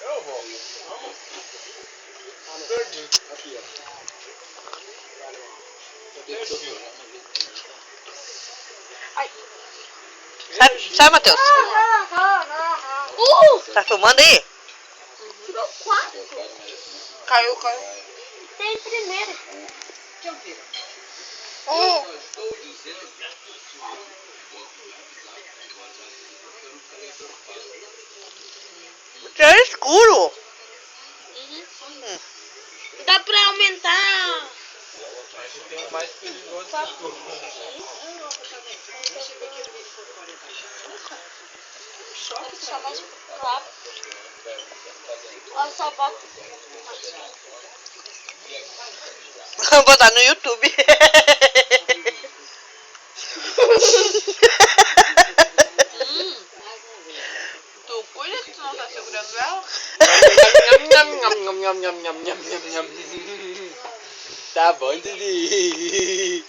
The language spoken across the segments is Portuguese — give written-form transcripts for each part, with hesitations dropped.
Eu vou. Vamos. Perdi. Aqui, ó. Ai. Sai, Matheus. Tá filmando aí? Tirou 4. Caiu. Tem primeiro. Já é escuro. Dá pra aumentar. Mas tem um mais perigoso que tu. Só mais claro. Ó, só bota. Vou botar no YouTube. Tu cuida que tu não tá segurando ela? Tá bom, Didi.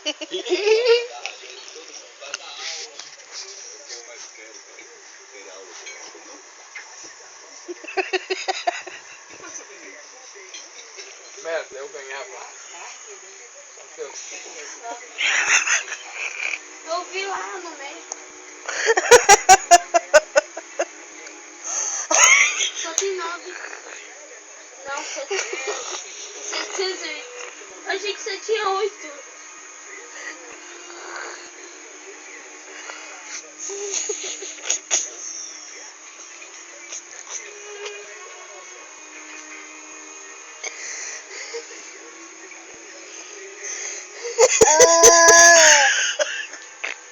Merda, eu ganhava. Eu vi lá no meio. Só tem 9. Não, 708. Eu achei que você tinha 8.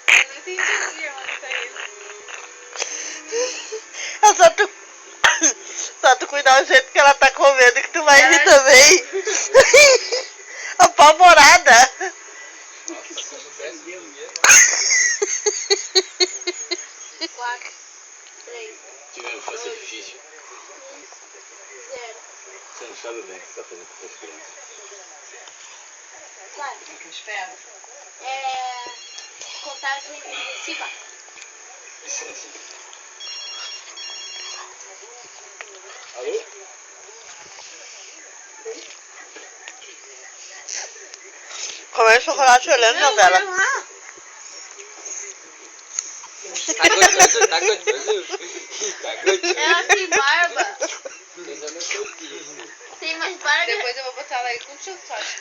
Eu não entendi onde tá indo. É só tu cuidar do jeito que ela tá comendo que tu vai rir também. Apavorada. Nossa, se eu soubesse dinheiro. 4, 3, Tirando, vai ser difícil. 0. Você não sabe bem o que você tá fazendo com as crianças. Vai. Contagem regressiva. Licença. Alô? Comendo chocolate olhando novela. Tá gostoso. Tá gostoso. Ela tem barba. Tem Tem mais barba. Depois eu vou botar ela aí com chocolate.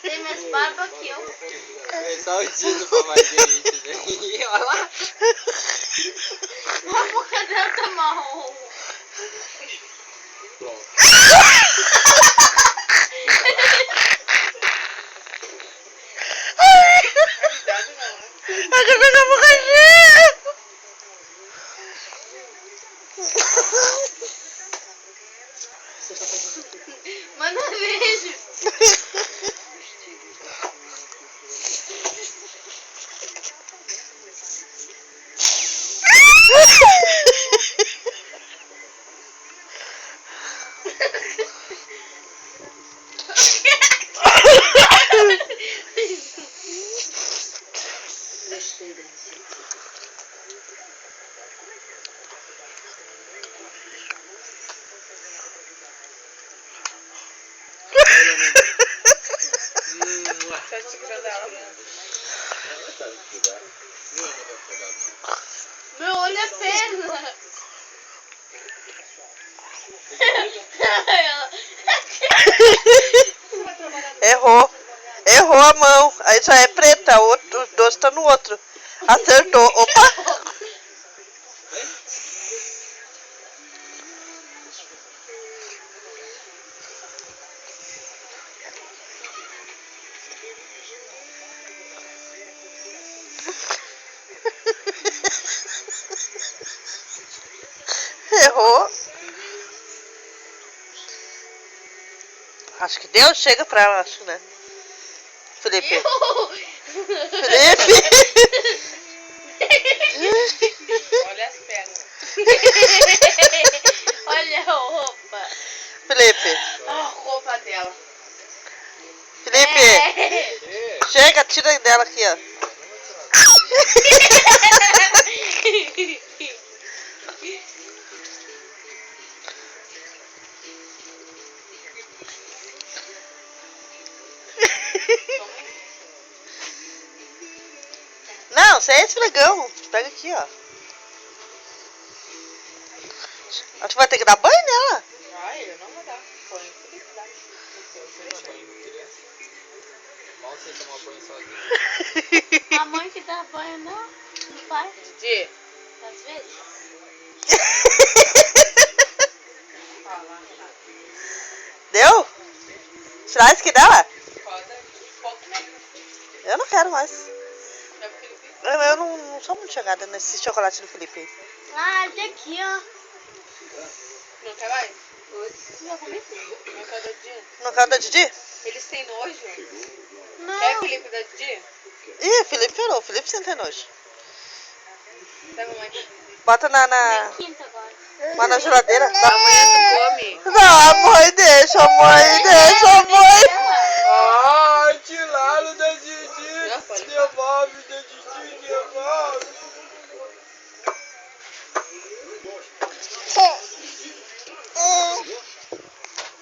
Tem mais barba que eu. É só o Dino pra mais gente, né? Olha lá. A boca dela tá marrom. Pronto. Ai, que pegou a boca cheia. Manda beijo. Tá segurando ela. Meu olho é perna. Errou a mão. Aí já é preta, os dois estão no outro. Acertou. Opa! Errou. Acho que deu, chega pra ela, acho, né? Felipe. Felipe. Olha as pernas. Olha. Pega, tira dela aqui, ó. Não, você é esfregão. Pega aqui, ó. A gente vai ter que dar banho nela. Vai, eu não vou dar. Põe o Felipe dá. Você dá banho em criança? Mal você tomar banho sozinho. A mãe que dá banho não? Não faz? Didi, Às vezes? fala. Deu? Tirar isso aqui dela? Pode, pouco mesmo. Eu não quero mais. Dá pro Felipe. Eu não sou muito chegada nesse chocolate do Felipe. Ah, esse aqui, ó. Não quer mais? Meu, como é que... Não quer da Didi? Não quero da Didi? Eles têm nojo. Não. Quer Felipe da Didi? Ih, Felipe ferrou. Felipe senta nojo. Dá mamãe. Bota na É quinta agora. lá na geladeira. Amanhã tu come. Não, a mãe deixa, a mãe deixa, a mãe. Ai, tiraram da Didi. Não, pode. Devolve da Didi, devolve.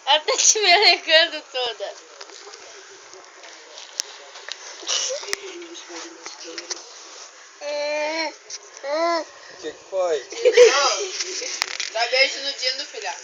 Ela tá te melecando toda. O que foi? Dá beijo no dia do filha.